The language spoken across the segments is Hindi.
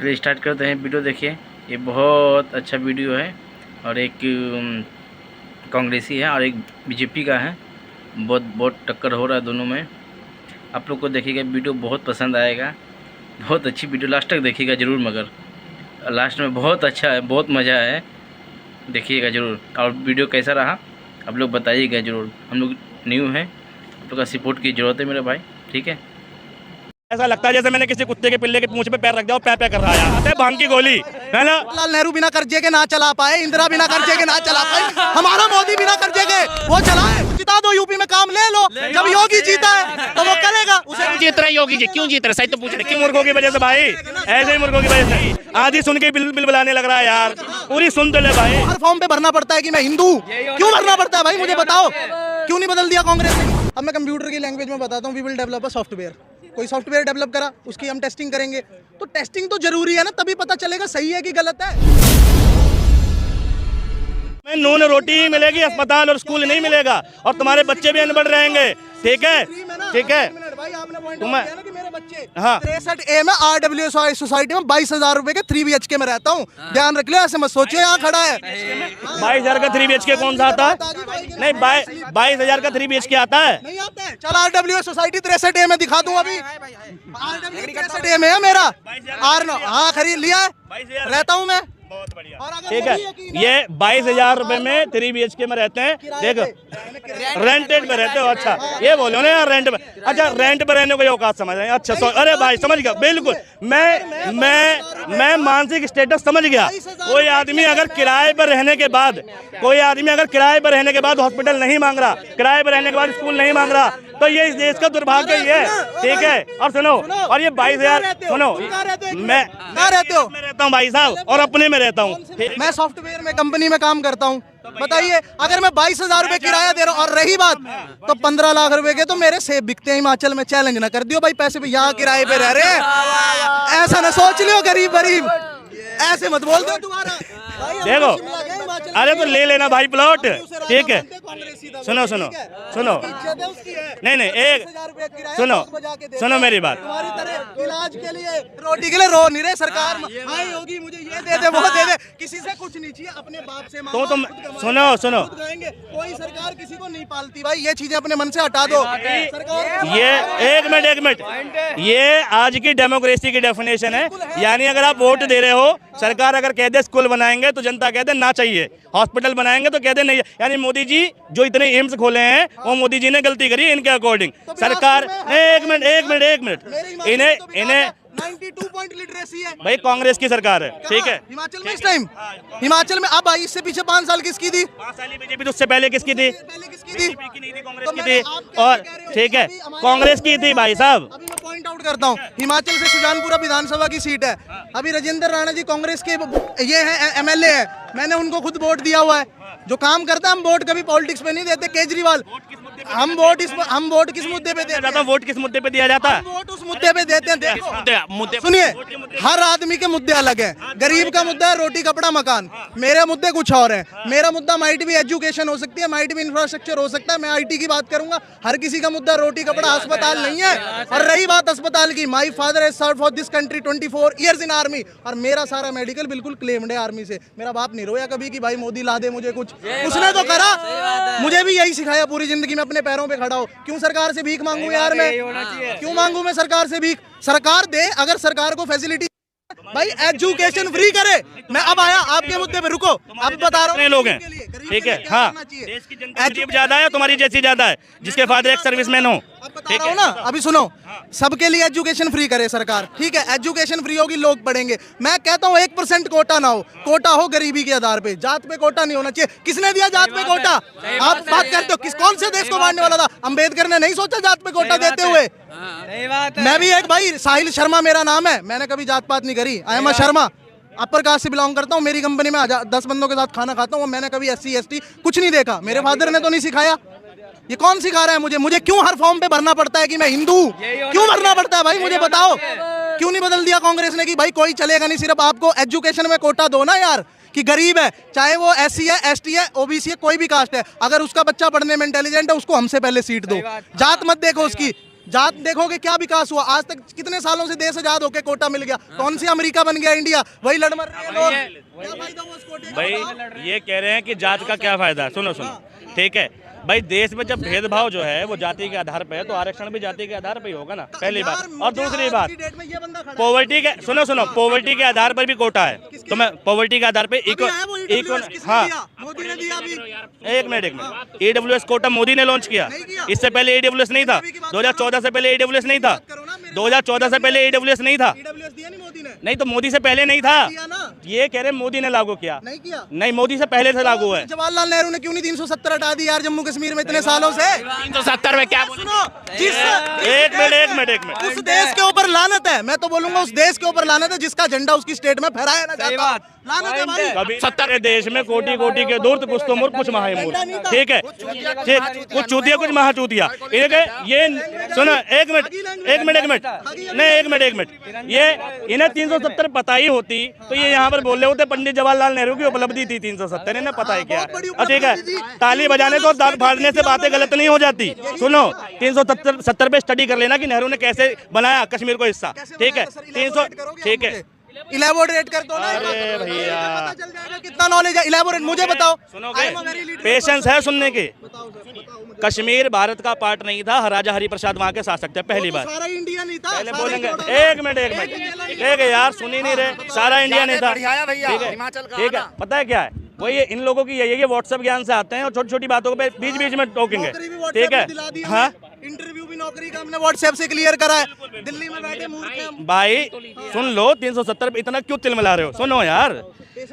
चलिए स्टार्ट करते हैं। वीडियो देखिए, ये बहुत अच्छा वीडियो है और एक कांग्रेसी है और एक बीजेपी का है। बहुत टक्कर हो रहा है दोनों में। आप लोग को देखिएगा, वीडियो बहुत पसंद आएगा। बहुत अच्छी वीडियो, लास्ट तक देखिएगा ज़रूर, मगर लास्ट में बहुत अच्छा है, बहुत मज़ा है, देखिएगा ज़रूर। और वीडियो कैसा रहा आप लोग बताइएगा ज़रूर। हम लोग न्यू हैं, आप लोग का सपोर्ट की ज़रूरत है मेरे भाई, ठीक है। ऐसा लगता है जैसे मैंने किसी कुत्ते के पिल्ले के पूंछ पे पैर रख दिया और पैर कर रहा है। भांग की गोली है ना। जवाहरलाल नेहरू बिना कर्जे के ना चला पाए, इंदिरा बिना कर्जे के ना चला पाए, हमारा मोदी बिना कर्जे के वो चलाए। जिता दो, यूपी में काम ले लो। जब योगी जीता है तो वो करेगा। उसे जीत रहा है योगी जी, क्यों जीत रहा है सही तो पूछ रहे। क्यों? मूर्खों की वजह से भाई, ऐसे ही मूर्खों की वजह से। आधी सुन के बिल बुलाने लग रहा है यार, पूरी सुन तो ले भाई। हर फॉर्म पे भरना पड़ता है कि मैं हिंदू। क्यों भरना पड़ता है भाई, मुझे बताओ, क्यों नहीं बदल दिया कांग्रेस ने? अब मैं कंप्यूटर की लैंग्वेज में बताता हूँ। We will develop a software. कोई सॉफ्टवेयर डेवलप करा, उसकी हम टेस्टिंग करेंगे। तो टेस्टिंग तो जरूरी है ना, तभी पता चलेगा सही है कि गलत है। में नून रोटी ही मिलेगी, अस्पताल और स्कूल नहीं मिलेगा, और तुम्हारे बच्चे भी अनपढ़ रहेंगे। ठीक है, ठीक है। भाई आपने पॉइंट तुम्हें किया ना कि मेरे बच्चे, हाँ 63A में RW सोसाइटी में 22,000 रुपए के 3 BHK में रहता हूँ। ध्यान रख लो, ऐसे मत सोचिए यहाँ खड़ा है। 22,000 का 3 BHK कौन सा आता है? नहीं, 22,000 का 3 BHK आता है? नहीं आता है। चल RW सोसाइटी 63A में दिखा दूं अभी। RW 63A में है मेरा। R9 हाँ खरीद लिया है, रहता हूँ मैं। बहुत बढ़िया, ठीक है। ये 22,000 रुपए में 3 BHK में रहते हैं। देखो, रेंटेड में रहते हो। अच्छा ये बोलो ना यार, रेंट में। अच्छा, रेंट पर रहने को ये औकात समझ रहे हैं। अच्छा अरे भाई समझ गया, बिल्कुल। मैं मानसिक स्टेटस समझ गया। कोई आदमी अगर किराए पर रहने के बाद, हॉस्पिटल नहीं मांग रहा, किराए पर रहने के बाद स्कूल नहीं मांग रहा, तो ये इस देश का दुर्भाग्य ही है। ठीक है। और सुनो, और ये 22,000 सुनो, मैं रहता हूँ भाई साहब, और अपने में रहता हूँ। मैं सॉफ्टवेयर में कंपनी में काम करता हूँ। बताइए, अगर मैं 22,000 रुपए किराया दे रहा हूँ, और रही बात तो 15 लाख रुपए के तो मेरे सेब बिकते हैं हिमाचल में। चैलेंज ना कर दियो भाई, पैसे भी यहाँ किराए पे रह रहे हैं। ऐसा ना सोच लियो गरीब, ऐसे मत बोल दो दोबारा। देखो, अरे तो ले लेना भाई प्लॉट, ठीक है। सुनो नहीं एक सुनो मेरी बात। इलाज के लिए, रोटी के लिए रो नहीं रहे सरकार। भाई होगी मुझे ये दे दे, वो दे दे, किसी से कुछ नहीं चाहिए, अपने बाप से मांगो। तो तुम सुनो, कोई सरकार किसी को नहीं पालती भाई, ये चीजें अपने मन से हटा दो। ये एक मिनट, ये आज की डेमोक्रेसी की डेफिनेशन है। यानी अगर आप वोट दे रहे हो, सरकार अगर कह दे स्कूल बनाएंगे तो जनता कह दे ना चाहिए, हॉस्पिटल बनाएंगे तो कह दे नहीं। यानी मोदी जी जो इतने एम्स खोले हैं, वो मोदी जी ने गलती करी इनके अकॉर्डिंग। सरकार एक मिनट, इन्हें 92 पॉइंट लिटरेसी है भाई, कांग्रेस की सरकार है, ठीक है। हिमाचल में इस टाइम, हिमाचल में अब आई, इससे पीछे 5 साल किसकी थी? 5 साल बीजेपी, तो उससे पहले किसकी थी? कांग्रेस की थी। और ठीक है, कांग्रेस की थी भाई साहब। अभी मैं पॉइंट आउट करता हूँ, हिमाचल से सुजानपुरा विधानसभा की सीट है। अभी राजेंद्र राणा जी कांग्रेस के ये है, MLA है। मैंने उनको खुद वोट दिया हुआ है। जो काम करता है, हम वोट कभी पॉलिटिक्स पे नहीं देते। केजरीवाल, हम वोट किस मुद्दे पे देते हैं? वोट किस मुद्दे पे दिया जाता है? वोट उस मुद्दे पे देते हैं। देखो सुनिए, हर आदमी के मुद्दे अलग हैं। गरीब का मुद्दा है रोटी कपड़ा मकान, मेरे मुद्दे कुछ और हैं। मेरा मुद्दा माइट भी एजुकेशन हो सकती है, माइट भी इंफ्रास्ट्रक्चर हो सकता है। मैं IT की बात करूंगा। हर किसी का मुद्दा रोटी कपड़ा अस्पताल नहीं है। और रही बात अस्पताल की, my father has served for this country 24 years in army, और मेरा सारा मेडिकल बिल्कुल क्लेम्ड है आर्मी से। मेरा बाप नहीं रोया कभी कि भाई मोदी ला दे मुझे कुछ। उसने तो करा, मुझे भी यही सिखाया पूरी जिंदगी में, अपने पैरों पे खड़ा हो। क्यों सरकार से भीख मांगू यार मैं? क्यों मांगू मैं सरकार से भीख? सरकार दे, अगर सरकार को फैसिलिटी भाई, एजुकेशन फ्री करे। मैं अब आया आपके मुद्दे पे, रुको, अब बता रहा हूँ। लोग हैं, ठीक है। हाँ, देश की जनता गरीब ज्यादा है, तुम्हारी जैसी ज्यादा है, जिसके फादर एक सर्विसमैन हो। बता रहा हूँ ना, अभी सुनो, सबके लिए एजुकेशन फ्री करे सरकार, ठीक है। एजुकेशन फ्री होगी, लोग पढ़ेंगे। मैं कहता हूँ 1% कोटा ना हो, कोटा हो गरीबी के आधार पे, जात पे कोटा नहीं होना चाहिए। किसने दिया जात पे कोटा? आप बात करते हो, कौन से देश को बांटने वाला था? अंबेडकर ने नहीं सोचा जात पे कोटा देते हुए। मैं भी एक भाई, साहिल शर्मा मेरा नाम है, मैंने कभी जात पात नहीं करी। I am Sharma, upper caste से बिलोंग करता हूँ। मेरी कंपनी में 10 बंदों के साथ खाना खाता हूँ। मैंने कभी SC ST कुछ नहीं देखा। मेरे फादर ने तो नहीं सिखाया। ये कौन सिखा रहा है मुझे क्यों हर फॉर्म पे भरना पड़ता है कि मैं हिंदू? क्यों भरना पड़ता है भाई, मुझे बताओ। क्यों नहीं बदल दिया कांग्रेस ने कि भाई कोई चलेगा नहीं, सिर्फ आपको एजुकेशन में कोटा दो ना यार, कि गरीब है, चाहे वो SC है, ST है, OBC है, कोई भी कास्ट है, अगर उसका बच्चा पढ़ने में इंटेलिजेंट है, उसको हमसे पहले सीट दो। जात मत देखो उसकी, जात देखोगे क्या विकास हुआ आज तक, कितने सालों से देश आजाद होके कोटा मिल गया, कौन सी अमेरिका बन गया इंडिया, वही लड़ मर रहे हैं लोग। क्या फायदा हुआ उस कोटे का? भाई ये कह रहे हैं कि जात का क्या फायदा, सुनो सुनो, ठीक है भाई, देश में जब भेदभाव जो है वो जाति के आधार पे है तो आरक्षण भी जाति के आधार पे ही होगा ना, पहली बात। और दूसरी बात, पॉवर्टी के, सुनो सुनो, पॉवर्टी के आधार पर भी कोटा है, तो मैं पॉवर्टी के आधार पे हाँ, एक मिनट, AWS कोटा मोदी ने लॉन्च किया, इससे पहले AWS नहीं था, 2014 से पहले AWS नहीं था, 2014 से पहले AWS नहीं था, नहीं तो मोदी से पहले नहीं था, ये कह रहे मोदी ने लागू किया, नहीं मोदी से पहले से लागू है। जवाहरलाल नेहरू ने क्यों नहीं 370 हटा दी यार जम्मू कश्मीर में इतने सालों से? 370 में क्या सुनो, जिस एक मिनट उस देश के ऊपर लानत है, मैं तो बोलूंगा उस देश के ऊपर लानत है जिसका झंडा उसकी स्टेट में फहराया ना जाता। लानत है भाई। कभी 70 देश में कोटि कोटि के दूर कुछ तो मूर्ख कुछ महामूर्ख, ठीक है, ठीक, कुछ चूतिया कुछ महाचूतिया, ये सुनो, एक मिनट, ये इन्हें 370 पता ही होती तो ये यहाँ पर बोल रहे होते पंडित जवाहरलाल नेहरू की उपलब्धि थी 370, इन्हें पता है क्या, ठीक है, ताली बजाने तो दांत फाड़ने से बातें गलत नहीं हो जाती। सुनो, 370 पे स्टडी कर लेना कि नेहरू ने कैसे बनाया कश्मीर को हिस्सा, ठीक है, 300, ठीक है, इलेबोरेट कर दो ना। अरे भैया पता चल जाएगा कितना नॉलेज है, इलेबोरेट मुझे बताओ। सुनोगे, पेशेंस है सुनने के। कश्मीर भारत का पार्ट नहीं था, राजा हरिप्रसाद वहाँ के शासक थे, पहली बात। सारा इंडिया नहीं था, पहले बोलेंगे, एक मिनट, ठीक है यार, सुन ही नहीं रहे, सारा इंडिया नहीं था, ठीक है, पता है क्या है, वही इन लोगों की यही है, व्हाट्सएप ज्ञान से आते हैं और छोटी छोटी बातों पे बीच बीच में टोकेंगे, ठीक है, हाँ, इंटरव्यू भी नौकरी का हमने व्हाट्सएप से क्लियर करा है, दिल्ली में बैठे मूर्ख हैं हम। भाई सुन लो, 370 पे इतना क्यों तिलमिला रहे हो, सुनो यार,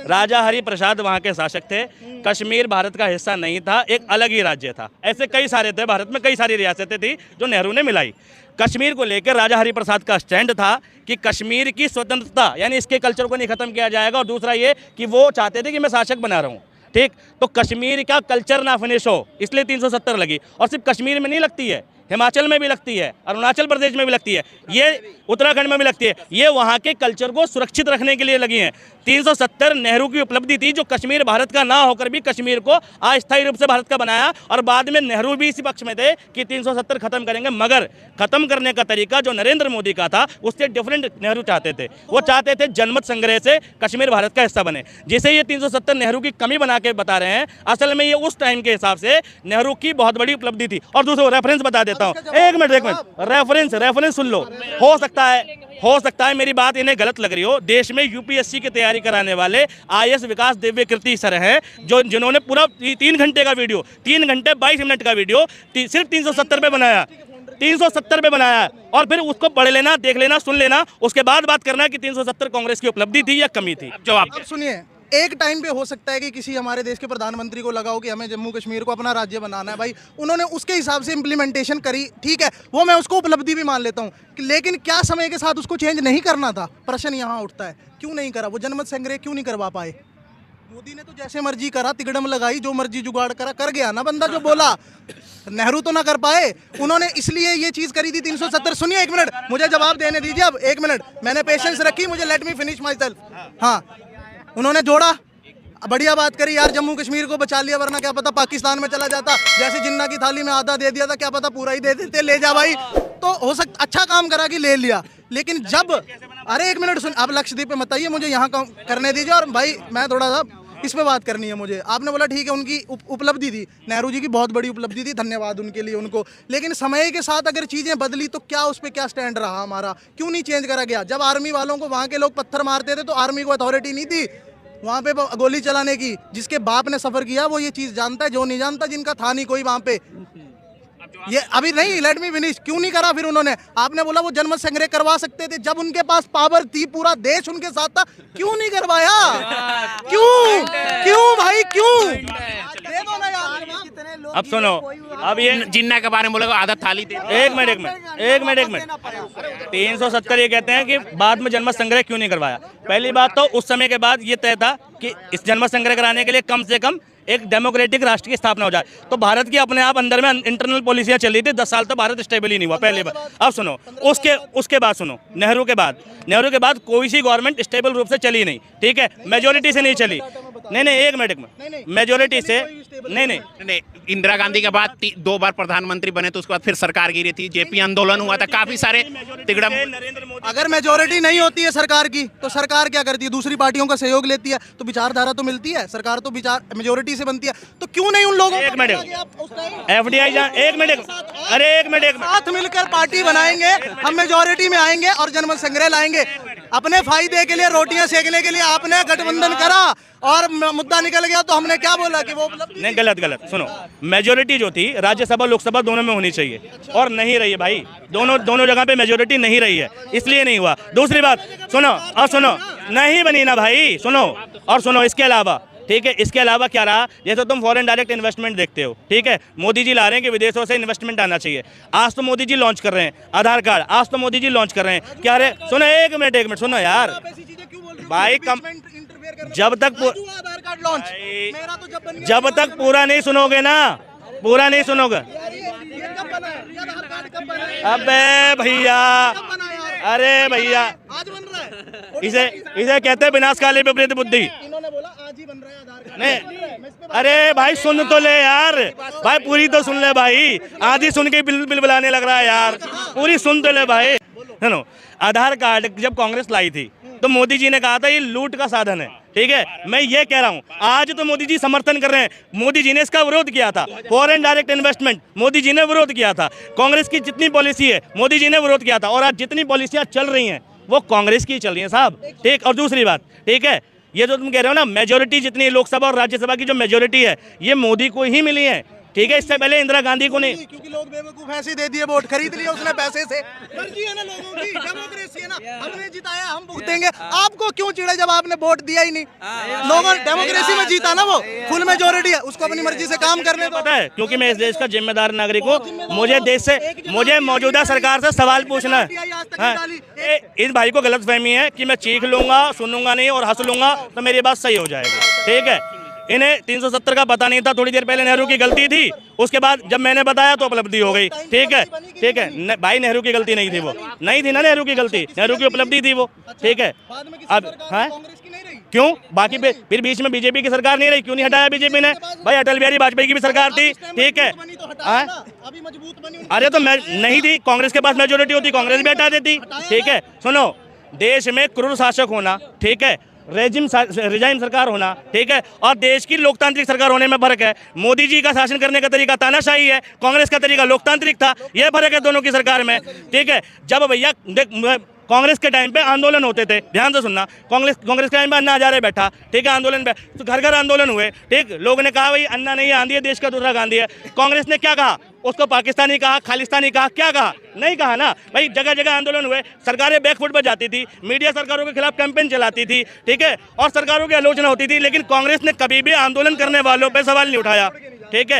राजा हरिप्रसाद वहाँ के शासक थे, कश्मीर भारत का हिस्सा नहीं था, एक अलग ही राज्य था, ऐसे कई सारे थे, भारत में कई सारी रियासतें थी जो नेहरू ने मिलाई। कश्मीर को लेकर राजा हरिप्रसाद का स्टैंड था कि कश्मीर की स्वतंत्रता, यानी इसके कल्चर को नहीं खत्म किया जाएगा, और दूसरा ये कि वो चाहते थे कि मैं शासक बना रहा हूँ, ठीक, तो कश्मीर का कल्चर ना फिनिश हो, इसलिए 370 लगी, और सिर्फ कश्मीर में नहीं लगती है, हिमाचल में भी लगती है, अरुणाचल प्रदेश में भी लगती है, ये उत्तराखंड में भी लगती है, ये वहाँ के कल्चर को सुरक्षित रखने के लिए लगी हैं। 370 नेहरू की उपलब्धि थी, जो कश्मीर भारत का ना होकर भी कश्मीर को अस्थायी रूप से भारत का बनाया, और बाद में नेहरू भी इसी पक्ष में थे कि 370 खत्म करेंगे, मगर खत्म करने का तरीका जो नरेंद्र मोदी का था उससे डिफरेंट नेहरू चाहते थे। वो चाहते थे जनमत संग्रह से कश्मीर भारत का हिस्सा बने, जिसे ये 370 नेहरू की कमी बना के बता रहे हैं, असल में ये उस टाइम के हिसाब से नेहरू की बहुत बड़ी उपलब्धि थी। और दूसरा रेफरेंस बता देता हूँ, एक मिनट, रेफरेंस सुन लो, हो सकता है मेरी बात इन्हें गलत लग रही हो, देश में यूपीएससी की तैयारी कराने वाले IAS विकास दिव्य कीर्ति सर हैं, जिन्होंने पूरा 3 घंटे का वीडियो, 3 घंटे 22 मिनट का वीडियो सिर्फ 370 पे बनाया, 370 पे बनाया, और फिर उसको पढ़ लेना, देख लेना, सुन लेना, उसके बाद बात करना कि 370 कांग्रेस की उपलब्धि थी या कमी थी। जवाब सुनिए, एक टाइम पे हो सकता है कि किसी हमारे देश के प्रधानमंत्री को लगा हो कि हमें जम्मू कश्मीर को अपना राज्य बनाना है, भाई उन्होंने उसके हिसाब से इम्प्लीमेंटेशन करी, ठीक है, वो मैं उसको उपलब्धि भी मान लेता हूँ, लेकिन क्या समय के साथ उसको चेंज नहीं करना था? प्रश्न यहाँ उठता है, क्यों नहीं करा? वो जनमत संग्रह क्यों नहीं करवा पाए? मोदी ने तो जैसे मर्जी करा, तिगड़म लगाई, जो मर्जी जुगाड़ करा, कर गया ना बंदा जो बोला। नेहरू तो ना कर पाए, उन्होंने इसलिए ये चीज करी थी 370। सुनिए, एक मिनट मुझे जवाब देने दीजिए, अब एक मिनट, मैंने पेशेंस रखी, मुझे let me finish my self. हाँ, उन्होंने जोड़ा, बढ़िया बात करी यार, जम्मू कश्मीर को बचा लिया, वरना क्या पता पाकिस्तान में चला जाता, जैसे जिन्ना की थाली में आधा दे दिया था, क्या पता पूरा ही दे देते, ले जा भाई, तो हो सकता अच्छा काम करा कि ले लिया। लेकिन जब, अरे एक मिनट सुन, अब लक्षद्वीप पे मत आइए, मुझे यहाँ करने दीजिए, और भाई मैं थोड़ा सा इस पे बात करनी है मुझे। आपने बोला ठीक है, उनकी उपलब्धि थी, नेहरू जी की बहुत बड़ी उपलब्धि थी, धन्यवाद उनके लिए उनको, लेकिन समय के साथ अगर चीज़ें बदली तो क्या उस पर क्या स्टैंड रहा हमारा, क्यों नहीं चेंज करा गया? जब आर्मी वालों को वहाँ के लोग पत्थर मारते थे तो आर्मी को अथॉरिटी नहीं थी वहाँ पे गोली चलाने की। जिसके बाप ने सफर किया वो ये चीज़ जानता है, जो नहीं जानता, जिनका था नहीं कोई वहाँ पे। ये अभी नहीं, लेट मी फिनिश, क्यों नहीं करा फिर उन्होंने? आपने बोला वो जनमत संग्रह करवा सकते थे, जब उनके पास पावर थी, पूरा देश उनके साथ था, क्यों नहीं करवाया? क्यों भाई, क्यों? दे दो ना यार। अब सुनो, अब ये जिन्ना के बारे में बोलेगा, आदत थाली दे। एक मिनट, 370 ये कहते हैं कि बाद में जनमत संग्रह क्यों नहीं करवाया। पहली बात तो उस समय के बाद ये तय था कि इस जनमत संग्रह कराने के लिए कम से कम एक डेमोक्रेटिक राष्ट्र की स्थापना हो जाए। तो भारत की अपने आप अंदर में इंटरनल पॉलिसियां चल रही थी, 10 साल तक भारत स्टेबल ही नहीं हुआ, पहले बार। अब सुनो, उसके बाद सुनो, नेहरू के बाद कोई सी गवर्नमेंट स्टेबल रूप से चली नहीं, ठीक है, मेजोरिटी से नहीं चली। नहीं एक मिनट मेजोरिटी से नहीं नहीं, इंदिरा गांधी के बाद 2 बार प्रधानमंत्री बने तो उसके बाद फिर सरकार गिरी थी, जेपी आंदोलन हुआ था, काफी सारे तिगड़म। नरेंद्र मोदी अगर मेजोरिटी नहीं होती है सरकार की तो सरकार क्या करती है? दूसरी पार्टियों का सहयोग लेती है, तो विचारधारा तो मिलती है। सरकार तो विचार मेजोरिटी से बनती है, तो क्यों नहीं उन लोगों एक मिनट FDI एक मिनट अरे एक मिनट साथ मिलकर पार्टी बनाएंगे, हम मेजोरिटी में आएंगे और जनमत संग्रह लाएंगे। अपने फायदे के लिए, रोटियां सेकने के लिए आपने गठबंधन करा और मुद्दा निकल गया तो हमने क्या बोला कि वो नहीं, गलत सुनो। मेजोरिटी जो थी राज्यसभा लोकसभा दोनों में होनी चाहिए और नहीं रही है भाई, दोनों जगह पे मेजोरिटी नहीं रही है, इसलिए नहीं हुआ। दूसरी बात सुनो नहीं बनी ना भाई, सुनो इसके अलावा, ठीक है, इसके अलावा क्या रहा? जैसे तुम फॉरेन डायरेक्ट इन्वेस्टमेंट देखते हो, ठीक है, मोदी जी ला रहे हैं कि विदेशों से इन्वेस्टमेंट आना चाहिए। आज तो मोदी जी लॉन्च कर रहे हैं आधार कार्ड, आज तो मोदी जी लॉन्च कर रहे हैं। क्या रे सुनो एक मिनट सुनो यार भाई, जब तक पूरा नहीं सुनोगे ना, पूरा नहीं सुनोगे। अबे भैया, अरे भैया, इसे कहते हैं विनाशकाली विपरीत बुद्धि। इन्होंने बोला आज ही बन रहा है आधार कार्ड। नहीं अरे भाई सुन तो ले यार, भाई पूरी तो सुन ले भाई, आधी सुन के बिल बुलाने लग रहा है यार, पूरी सुन तो ले भाई। सुनो, आधार कार्ड जब कांग्रेस लाई थी तो मोदी जी ने कहा था ये लूट का साधन है, ठीक है। मैं ये कह रहा हूँ आज तो मोदी जी समर्थन कर रहे हैं, मोदी जी ने इसका विरोध किया था। Foreign direct investment Modi ji ने विरोध किया था। कांग्रेस की जितनी पॉलिसी है मोदी जी ने विरोध किया था, और आज जितनी पॉलिसियां चल रही हैं वो कांग्रेस की चल रही हैं साहब, ठीक। और दूसरी बात, ठीक है, ये जो तुम कह रहे हो ना मेजोरिटी जितनी लोकसभा और राज्यसभा की जो मेजोरिटी है ये मोदी को ही मिली है, ठीक है। इससे पहले इंदिरा गांधी को नहीं, क्योंकि लोग बेवकूफ ऐसे दे दिए, वोट खरीद लिया उसने पैसे से। मर्जी है ना लोगों की, डेमोक्रेसी है ना, हमने जिताया हम भुगतेंगे। आपको क्यों चिढ़े जब आपने वोट दिया ही नहीं? लोगों डेमोक्रेसी में जीता ना, वो फुल मेजोरिटी है, उसको अपनी मर्जी से काम करने दो। पता है क्योंकि मैं इस देश का जिम्मेदार नागरिक हूँ, मुझे मौजूदा सरकार से सवाल पूछना है। इस भाई को गलतफहमी है कि मैं चीख लूंगा, सुनूंगा नहीं और हंस लूंगा तो मेरी बात सही हो जाएगी, ठीक है। इन्हें 370 का पता नहीं था, थोड़ी देर पहले नेहरू की गलती थी, उसके बाद जब मैंने बताया तो उपलब्धि हो गई, ठीक है भाई नेहरू की गलती नहीं थी, वो नहीं थी ना नेहरू की गलती, नेहरू की उपलब्धि थी वो, ठीक है। अब हाँ क्यों बाकी फिर बीच में बीजेपी की सरकार नहीं रही, क्यों नहीं हटाया बीजेपी ने? भाई अटल बिहारी वाजपेयी की भी सरकार थी, ठीक है। अरे तो नहीं थी, कांग्रेस के पास मेजोरिटी होती कांग्रेस भी हटा देती, ठीक है। सुनो, देश में क्रूर शासक होना, ठीक है, रिजाइम सरकार होना, ठीक है, और देश की लोकतांत्रिक सरकार होने में फर्क है। मोदी जी का शासन करने का तरीका तानाशाही है, कांग्रेस का तरीका लोकतांत्रिक था, यह फर्क है दोनों की सरकार में, ठीक है। जब भैया कांग्रेस के टाइम पे आंदोलन होते थे, ध्यान से सुनना, कांग्रेस के टाइम पे अन्ना हजारे बैठा, ठीक है, आंदोलन पे तो घर घर आंदोलन हुए, ठीक। लोगों ने कहा भाई अन्ना नहीं आंधी है, देश का दूसरा गांधी है। कांग्रेस ने क्या कहा? उसको पाकिस्तानी कहा, खालिस्तानी कहा, क्या कहा? नहीं कहा ना भाई। जगह जगह आंदोलन हुए, सरकारें बैकफुट पर जाती थी, मीडिया सरकारों के खिलाफ कैंपेन चलाती थी, ठीक है, और सरकारों की आलोचना होती थी, लेकिन कांग्रेस ने कभी भी आंदोलन करने वालों पर सवाल नहीं उठाया, ठीक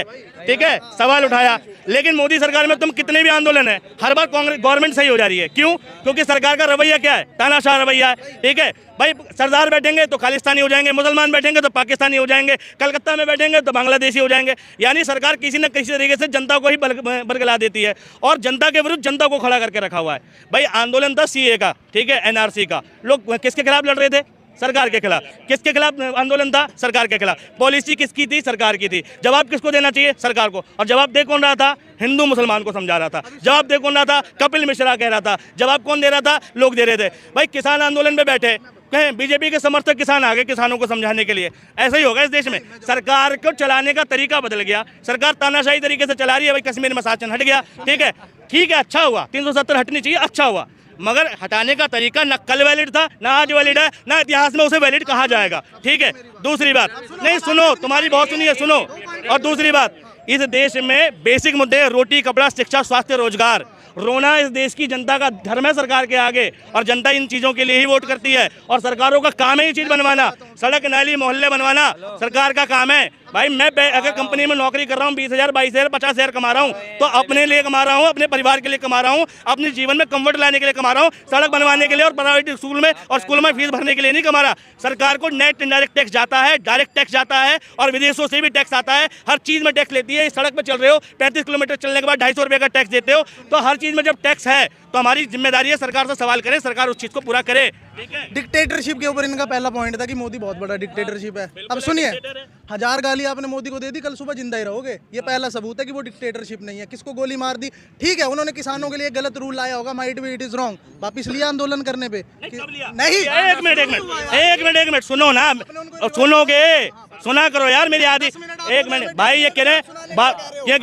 है, सवाल उठाया। लेकिन मोदी सरकार में तुम कितने भी आंदोलन है, हर बार कांग्रेस गवर्नमेंट सही हो जा रही है। क्यों? क्योंकि सरकार का रवैया क्या है? तानाशाह रवैया है, ठीक है। भाई सरदार बैठेंगे तो खालिस्तानी हो जाएंगे, मुसलमान बैठेंगे तो पाकिस्तानी हो जाएंगे, कलकत्ता में बैठेंगे तो बांग्लादेशी हो जाएंगे। यानी सरकार किसी न किसी तरीके से जनता को ही बरगला देती है और जनता के विरुद्ध जनता को खड़ा करके रखा हुआ है। भाई आंदोलन था सीए का, ठीक है, एनआरसी का, लोग किसके खिलाफ लड़ रहे थे? सरकार के खिलाफ। किसके खिलाफ आंदोलन था? सरकार के खिलाफ। पॉलिसी किसकी थी? सरकार की थी। जवाब किसको देना चाहिए? सरकार को। और जवाब दे कौन रहा था? हिंदू मुसलमान को समझा रहा था। जवाब दे कौन रहा था? कपिल मिश्रा कह रहा था। जवाब कौन दे रहा था? लोग दे रहे थे। भाई किसान आंदोलन में बैठे, कहें बीजेपी के समर्थक किसान आ गए किसानों को समझाने के लिए। ऐसा ही होगा इस देश में। सरकार को चलाने का तरीका बदल गया, सरकार तानाशाही तरीके से चला रही है। भाई कश्मीर में शासन हट गया, ठीक है, अच्छा हुआ, 370 हटनी चाहिए, अच्छा हुआ, मगर हटाने का तरीका न कल वैलिड था, ना आज वैलिड है, ना इतिहास में उसे वैलिड कहा जाएगा, ठीक है। दूसरी बात, नहीं सुनो, तुम्हारी बहुत सुनिए, सुनो। और दूसरी बात, इस देश में बेसिक मुद्दे रोटी, कपड़ा, शिक्षा, स्वास्थ्य, रोजगार। रोना इस देश की जनता का धर्म है सरकार के आगे, और जनता इन चीज़ों के लिए ही वोट करती है। और सरकारों का काम है ये चीज़ बनवाना, सड़क नाली मोहल्ले बनवाना सरकार का काम है। भाई मैं अगर कंपनी में नौकरी कर रहा हूँ, 20,000, 22,000, 50,000 कमा रहा हूँ, तो अपने लिए कमा रहा हूँ, अपने परिवार के लिए कमा रहा हूँ, अपने जीवन में कंफर्ट लाने के लिए कमा रहा हूँ, सड़क बनवाने के लिए और प्राइवेट स्कूल में और स्कूल में फीस भरने के लिए नहीं कमा रहा। सरकार को नेट इनडायरेक्ट टैक्स जाता है, डायरेक्ट टैक्स जाता है, और विदेशों से भी टैक्स आता है। हर चीज़ में टैक्स लेती है। सड़क पर चल रहे हो, 35 किलोमीटर चलने के बाद 250 रुपये का टैक्स देते हो, तो हर चीज़ में जब टैक्स है तो हमारी जिम्मेदारी है सरकार से सवाल करें, सरकार उस चीज़ को पूरा करे। डिक्टेटरशिप के ऊपर इनका पहला पॉइंट था कि मोदी बहुत बड़ा डिक्टेटरशिप है। अब सुनिए, 1000 गाली आपने मोदी को दे दी, कल सुबह जिंदा ही रहोगे। ये पहला सबूत है कि वो डिक्टेटरशिप नहीं है। किसको गोली मार दी, ठीक है, उन्होंने किसानों के लिए गलत रूल लाया होगा, might be it is wrong, वापिस लिया आंदोलन करने पे नहीं। एक मिनट सुनो ना, सुनोगे, सुना करो यार मेरी आदि। एक मिनट भाई, ये कह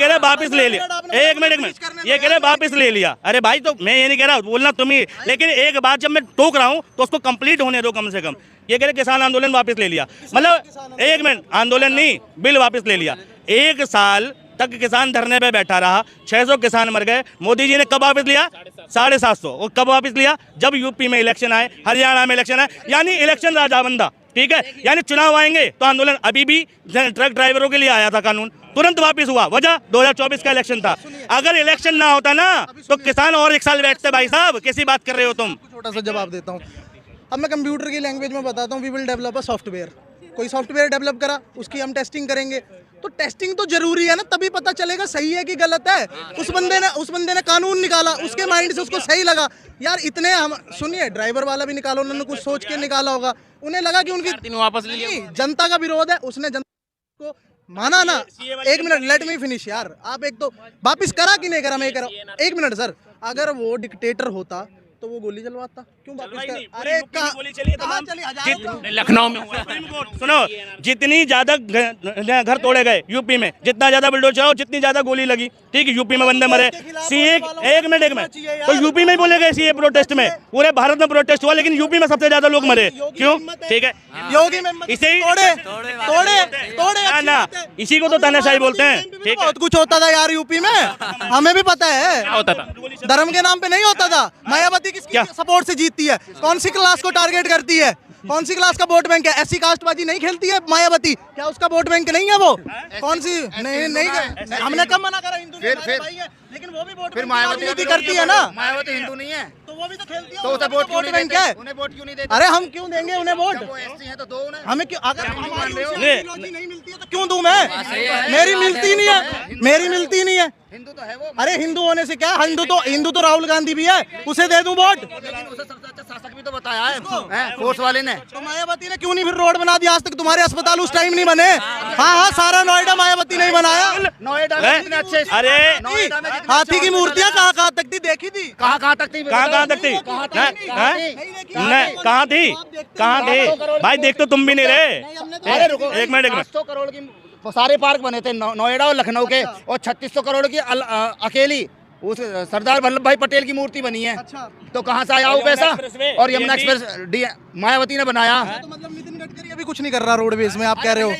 रहे वापिस ले लिया। एक मिनट, ये कह रहे वापिस ले लिया। अरे भाई, तो मैं ये नहीं कह रहा, बोलना तुम ही, लेकिन एक बात जब मैं टोक रहा हूँ तो उसको कंप्लीट होने दो कम से कम। ये कह रहे किसान आंदोलन वापस ले लिया, मतलब एक मिनट, आंदोलन नहीं, बिल वापस ले लिया। 1 साल तक किसान धरने पे बैठा रहा, 600 किसान मर गए। मोदी जी ने कब वापस लिया? 750। और कब वापस लिया? जब यूपी में इलेक्शन आए, हरियाणा में इलेक्शन आए, यानी इलेक्शन राजा बंदा, ठीक है, यानी चुनाव आएंगे तो आंदोलन। अभी भी ट्रक ड्राइवरों के लिए आया था कानून, तुरंत वापस हुआ, वजह 2024 का इलेक्शन था। अगर इलेक्शन ना होता ना तो किसान और 1 साल बैठते। भाई साहब, कैसी बात कर रहे हो तुम? छोटा सा जवाब देता हूँ। अब मैं कंप्यूटर की लैंग्वेज में बताता हूँ, we will develop a software. कोई सॉफ्टवेयर डेवलप करा, उसकी हम टेस्टिंग करेंगे, तो टेस्टिंग तो जरूरी है ना, तभी पता चलेगा सही है कि गलत है। उस बंदे ने कानून निकाला, उसके माइंड से उसको सही लगा। यार इतने हम सुनिए, ड्राइवर वाला भी निकाला, उन्होंने कुछ सोच के निकाला होगा, उन्हें लगा कि उनकी वापस ले लिया। जनता का विरोध है, उसने जनता को माना ना। एक मिनट, लेट मी फिनिश यार। आप एक तो वापिस करा कि नहीं करा, मैं करा। एक मिनट सर, अगर वो डिक्टेटर होता तो वो गोली चलवाता, क्यों वापस कर? अरे कहाँ चली? लखनऊ में सुनो, जितनी ज्यादा घर तोड़े गए यूपी में, जितना ज्यादा बुलडोजर चलाओ, जितनी ज्यादा गोली लगी, ठीक है, यूपी में बंदे मरे। सीए, एक मिनट, तो यूपी में ही बोले गए सीए प्रोटेस्ट में, पूरे भारत में प्रोटेस्ट हुआ, लेकिन यूपी में सबसे ज्यादा लोग मरे, क्यों? ठीक है, योगी में इसे ही तोड़े ना, इसी को तो तानाशाही बोलते हैं। ठीक है, बहुत कुछ होता था यार यूपी में, हमें भी पता है। होता था, धर्म के नाम पे नहीं होता था। मायावती किसकी सपोर्ट से जीतती है? कौन सी क्लास को टारगेट करती है? कौन सी क्लास का वोट बैंक है? ऐसी कास्टबाजी नहीं खेलती है मायावती, क्या उसका वोट बैंक नहीं है वो? कौन सी? नहीं, हमने कब मना करा? हिंदू भाई है, लेकिन वो भी वोट फिर मायावती करती है ना। मायावती हिंदू नहीं है तो वो भी तो खेलती है, तो उसे वोट क्यों नहीं बैंक है? देते? उन्हें वोट क्यों नहीं देते? अरे हम क्यों देंगे उन्हें वोट? वो एससी हैं तो दो उन्हें। हमें क्यों? अगर हमारी ideology नहीं मिलती है तो क्यों दूं मैं? मेरी मिलती नहीं है, मेरी मिलती नहीं है। हिंदू तो है वो, अरे हिंदू होने से क्या? हिंदू तो राहुल गांधी भी है, उसे दे दूं वोट? लेकिन उसे सबसे अच्छा शासक भी तो बताया है फोर्स वाले ने। तो मायावती ने क्यों नहीं फिर रोड बना दिया? आज तक तुम्हारे अस्पताल उस टाइम नहीं बने। हाँ, सारा नोएडा मायावती नहीं बनाया। नोएडा में कितने अच्छे, अरे नोएडा में कितने हाथी की मूर्तियां कहाँ तक थी? देखी थी? कहाँ तक थी? कहाँ तक थी? कहाँ थी भाई? देख तो तुम भी नहीं रहे। अरे रुको, एक मिनट 500 करोड़ की सारे पार्क बने थे नोएडा और लखनऊ के, और 3600 करोड़ की अकेली उस सरदार वल्लभ भाई पटेल की मूर्ति बनी है। तो कहाँ से आया वो पैसा? और यमुना एक्सप्रेस मायावती ने बनाया। तो मतलब नितिन गडकरी अभी कुछ नहीं कर रहा रोडवेज में, आप कह रहे हो?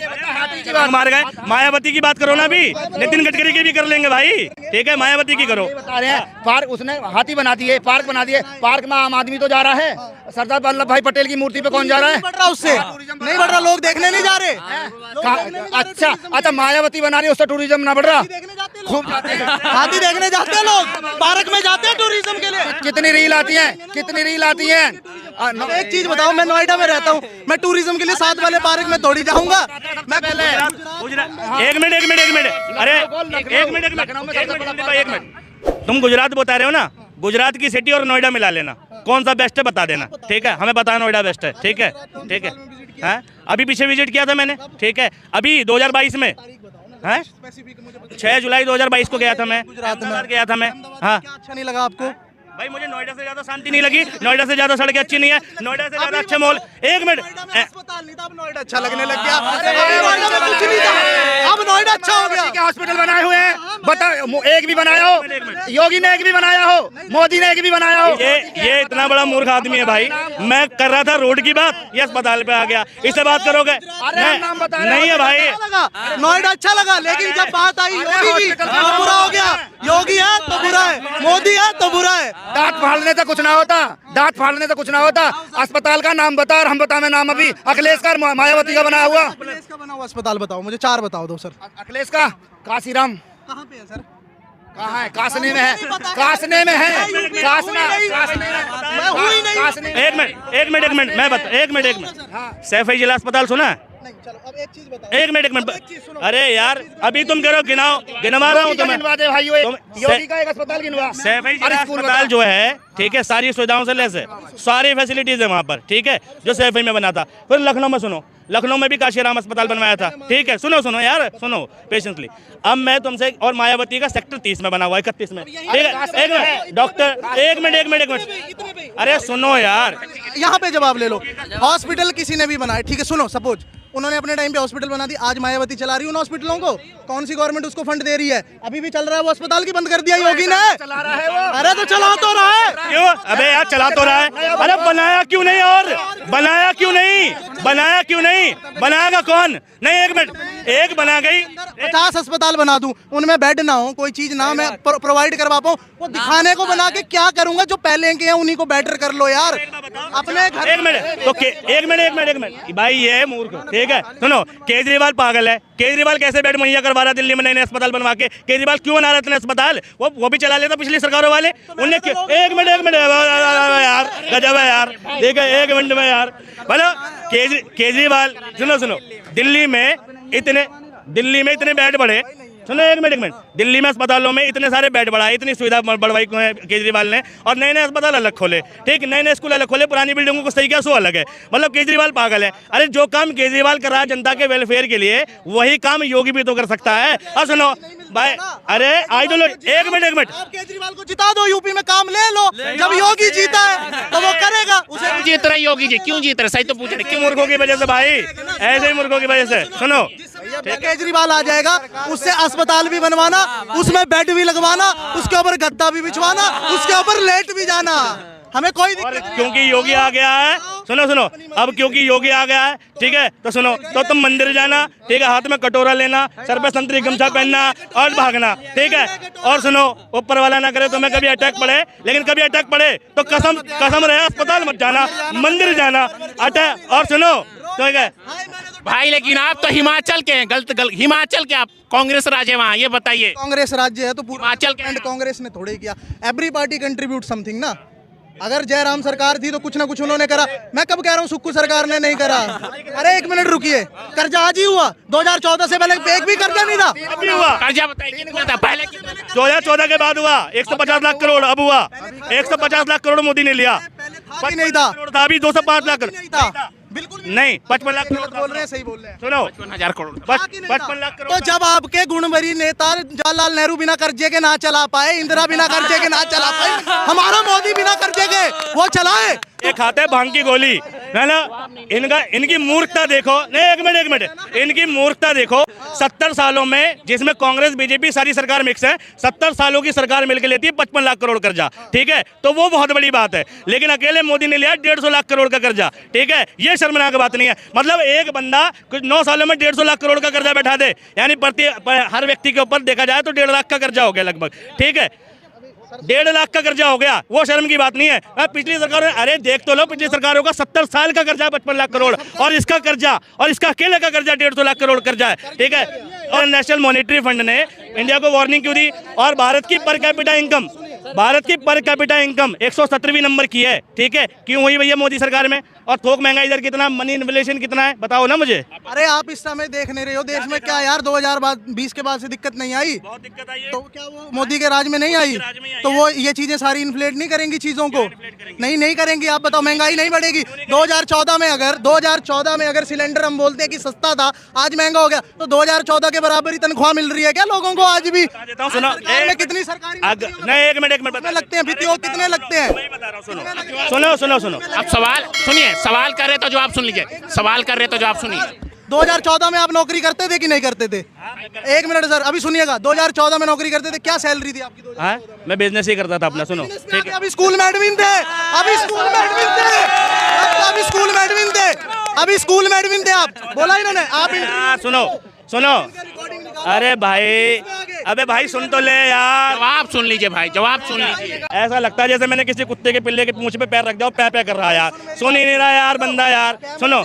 मार गए। मायावती की बात करो ना, अभी नितिन गडकरी की भी कर लेंगे भाई, ठीक है, मायावती की करो। बता रहे हैं, पार्क उसने हाथी बना दिए, पार्क बना दिए, पार्क में आम आदमी तो जा रहा है, सरदार वल्लभ भाई पटेल की मूर्ति पे कौन जा रहा है? बढ़ रहा उससे नहीं बढ़ रहा, लोग देखने नहीं जा रहे। अच्छा, मायावती बना रही है, उससे टूरिज्म ना बढ़ रहा? खूब जाते हैं, हाथी देखने जाते हैं लोग, पार्क में जाते हैं टूरिज्म के लिए। कितनी रील आती है, कितनी रील आती है। एक चीज बताओ, मैं नोएडा में रहता हूँ, मैं टूरिज्म के लिए साथ वाले पार्क में थोड़ी जाऊंगा मैं पहले। एक मिनट, अरे एक मिनट, तुम गुजरात बता रहे हो ना, गुजरात की सिटी और नोएडा मिला लेना, कौन सा बेस्ट है बता देना, ठीक है? हमें पता है नोएडा बेस्ट है, ठीक है, ठीक है। हाँ, अभी पीछे विजिट किया था मैंने, ठीक है, अभी 2022 में, हैं 6 जुलाई 2022 को गया था मैं, गुजरात में गया था मैं। हाँ, अच्छा नहीं लगा आपको? भाई मुझे नोएडा से ज्यादा शांति नहीं लगी, नोएडा से ज्यादा सड़कें अच्छी नहीं है, नोएडा से ज्यादा अच्छे मॉल। एक मिनट, अस्पताल नहीं था, अब नोएडा अच्छा लगने लग गया। अब नोएडा अच्छा हो गया। हॉस्पिटल बनाए हुए हैं, बता एक भी बनाया हो? योगी ने एक भी बनाया हो? मोदी ने एक भी बनाया हो? ये इतना बड़ा मूर्ख आदमी है भाई। मैं कर रहा था रोड की बात, ये अस्पताल पे आ गया, इससे बात करोगे? नहीं है भाई, नोएडा अच्छा लगा, लेकिन जब बात आई योगी की तो बुरा हो गया। योगी है तो बुरा है, मोदी है तो बुरा है। दांत फाड़ने से कुछ ना होता, दांत फाड़ने से कुछ ना होता। अस्पताल का नाम बता, और हम बता, मैं नाम अभी अखिलेश का मायावती का बना हुआ। अखिलेश का बना हुआ अस्पताल बताओ मुझे, 4 बताओ दो सर। अखिलेश का काशीराम कहाँ पे है सर? कहाँ है? कासने में है, कासने में है, कासना, एक मिनट मैं बता, एक मिनट सैफई जिला अस्पताल सुना है? नहीं चलो अब एक चीज बताओ। एक मिनट अब एक चीज सुनो। अरे यार अभी तुम कह रहे हो गिनवा रहा हूँ तुम्हें। गिनवा दे भाई, योगी का एक अस्पताल गिनवा। सैफई और जिला स्कूल अस्पताल जो है, ठीक है, सारी सुविधाओं से लैस है, सारी फैसिलिटीज है वहाँ पर, ठीक है, जो सैफई में बना था। फिर लखनऊ में सुनो, लखनऊ में भी काशीराम अस्पताल बनवाया था, ठीक है, सुनो यार, सुनो पेशेंटली। अब मैं तुमसे, और मायावती का सेक्टर 30 में बना हुआ है, 31 में, ठीक है, एक मिनट डॉक्टर, एक मिनट, अरे सुनो यार, यहाँ पे जवाब ले लो। हॉस्पिटल किसी ने भी बनाया, ठीक है, सुनो, सपोज उन्होंने अपने टाइम पे हॉस्पिटल बना दी, आज मायावती चला रही है उन हॉस्पिटलों को, कौन सी गवर्नमेंट उसको फंड दे रही है? अभी भी चल रहा है वो अस्पताल की, बंद कर दिया योगी ने। चला रहा है वो। अरे तो चला तो रहा है। क्यों? अबे यार चला तो रहा है, अरे बनाया क्यों नहीं? और बनाया क्यों नहीं? बनाया क्यों नहीं? बनाएगा कौन? नहीं एक मिनट, एक बना गई, 50 अस्पताल बना दूं, उनमें बेड ना हो, कोई चीज ना मैं प्रोवाइड करवा पाऊं, वो दिखाने को बना के क्या करूंगा? जो पहले के हैं उन्हीं को बेटर कर लो यार अपने घर। एक मिनट तो एक मिनट भाई, ये है मूर्ख, ठीक है, सुनो, केजरीवाल पागल है। केजरीवाल कैसे बेड मुहैया करवा रहा दिल्ली में नए अस्पताल बनवा के? केजरीवाल क्यों बना रहे इतने अस्पताल? वो भी चला लेता पिछली सरकारों वाले, उनने एक मिनट यार, गजब है यार, ठीक है, एक मिनट में यार, बोलो केजरीवाल, सुनो, दिल्ली में इतने बेड बढ़े, सुनो एक मिनट, दिल्ली में अस्पतालों में इतने सारे बेड बढ़ाए, इतनी सुविधा बढ़वाई केजरीवाल ने, और नए अस्पताल अलग खोले, ठीक, नए स्कूल अलग खोले, पुरानी बिल्डिंगों को सही किया, सो अलग है। मतलब केजरीवाल पागल है। अरे जो काम केजरीवाल कर रहा है जनता के वेलफेयर के लिए, वही काम योगी भी तो कर सकता है। और सुनो भाई, अरे आइडियोलॉजी, एक मिनट, आप केजरीवाल को जिता दो, यूपी में काम ले लो, जब योगी जीता है तो वो करेगा। उसे जीत रहा है योगी जी, क्यों जीत रहे? सही तो पूछ रहे क्यों? मूर्खों की वजह से भाई, ऐसे ही मूर्खों की वजह से। सुनो, केजरीवाल आ जाएगा, उससे अस्पताल भी बनवाना, उसमें बेड भी लगवाना, उसके ऊपर गद्दा भी बिछवाना, उसके ऊपर लेट भी जाना, हमें कोई और दिक्कत नहीं। क्योंकि योगी आ गया है, सुनो, अब क्योंकि योगी आ गया है, ठीक है, तो सुनो, तो तुम मंदिर जाना, ठीक है, हाथ में कटोरा लेना, सर पे संतरी गमछा पहनना और भागना, ठीक है, और सुनो, ऊपर वाला ना करे तुम्हें कभी अटैक पड़े, लेकिन कभी अटैक पड़े तो कसम रहे अस्पताल मत जाना, मंदिर जाना, अटैक। और सुनो, ठीक है भाई, लेकिन आप तो हिमाचल के हैं, गलत हिमाचल के, आप कांग्रेस राज्य वहाँ, ये बताइए। कांग्रेस राज्य है तो पूरा हिमाचल के एंड कांग्रेस ने थोड़े किया। एवरी पार्टी कंट्रीब्यूट समथिंग ना। अगर जयराम सरकार थी तो कुछ ना कुछ उन्होंने करा। मैं कब कह रहा हूँ सुक्खू सरकार ने नहीं करा? अरे एक मिनट रुकिए, कर्जा आज ही हुआ, 2014 से पहले एक भी कर्जा नहीं था। अभी हुआ कर्जा बताइए कितना था पहले? 2014 के बाद हुआ 150 लाख करोड़, अब हुआ 150 लाख करोड़ मोदी ने लिया। था नहीं था, था अभी 205 लाख नहीं था, बिल्कुल नहीं, 55 लाख करोड़ बोल रहे हैं, सही बोल रहे हैं। सुनो, 50,000 करोड़। 55 लाख करोड़। तो जब आपके गुणवरी नेता जवाहरलाल नेहरू बिना कर्जे के ना चला पाए, इंदिरा बिना कर्जे के ना चला पाए, हमारा मोदी बिना कर्जे के वो चलाए। ये खाते भांग की गोली है ना। इनकी मूर्खता देखो, नहीं एक मिनट, इनकी मूर्खता देखो। 70 सालों में, जिसमें कांग्रेस बीजेपी सारी सरकार मिक्स है, 70 सालों की सरकार मिलकर लेती है 55 लाख करोड़ कर्जा, ठीक है, तो वो बहुत बड़ी बात है। लेकिन अकेले मोदी ने लिया 150 लाख करोड़ का कर्जा, ठीक है, ये शर्मनाक बात नहीं है। मतलब एक बंदा कुछ 9 सालों में 150 लाख करोड़ का कर्जा बैठा दे, यानी हर व्यक्ति के ऊपर देखा जाए तो 1.5 लाख का कर्जा हो गया लगभग, ठीक है, 1.5 लाख का कर्जा हो गया, वो शर्म की बात नहीं है। पिछली सरकार, अरे देख तो लो, पिछली सरकारों का 70 साल का कर्जा 55 लाख करोड़, और इसका कर्जा, और इसका अकेले का कर्जा 150 लाख करोड़ कर्जा है, ठीक है। और नेशनल मॉनेटरी फंड ने इंडिया को वार्निंग क्यों दी? और भारत की पर कैपिटा इनकम 117वीं नंबर की है, ठीक है, क्यों हुई भैया मोदी सरकार में? और थोक महंगाई दर कितना, मनी इन्फ्लेशन कितना है, बताओ ना मुझे। अरे आप इस समय देख नहीं रहे हो देश में क्या यार, 2020 के बाद से दिक्कत नहीं आई, बहुत दिक्कत आई है। तो क्या वो मोदी के राज में नहीं आई? तो वो ये चीजें सारी इन्फ्लेट नहीं करेंगी चीजों को? नहीं करेंगी। आप बताओ, महंगाई नहीं बढ़ेगी? 2014 में अगर सिलेंडर हम बोलते हैं कि सस्ता था, आज महंगा हो गया, तो 2014 के बराबर ही तनख्वाह मिल रही है क्या लोगों को आज भी? सुनो, कितनी सरकारी नहीं एक मिनट लगते हैं, वित्तीय कितने लगते हैं? सुनो। अब सवाल सुनिए, सवाल कर रहे तो जवाब सुन लीजिए, सवाल कर रहे तो जवाब सुनिए। 2014 में आप नौकरी करते थे कि नहीं करते थे? एक मिनट सर, अभी सुनिएगा, 2014 में नौकरी करते थे, क्या सैलरी थी आपकी? मैं बिजनेस ही करता था अपना। सुनो, ठीक है, अभी स्कूल में एडमिन थे, अभी स्कूल में एडमिन थे आप, बोला इन्होंने आप। सुनो, अरे भाई, अबे भाई सुन तो ले यार, जवाब सुन लीजिए भाई, जवाब सुन लीजिए। ऐसा लगता है जैसे मैंने किसी कुत्ते के पिल्ले के पूंछ पे पैर रख दिया और पै कर रहा है यार, सुन ही नहीं रहा यार बंदा यार। सुनो,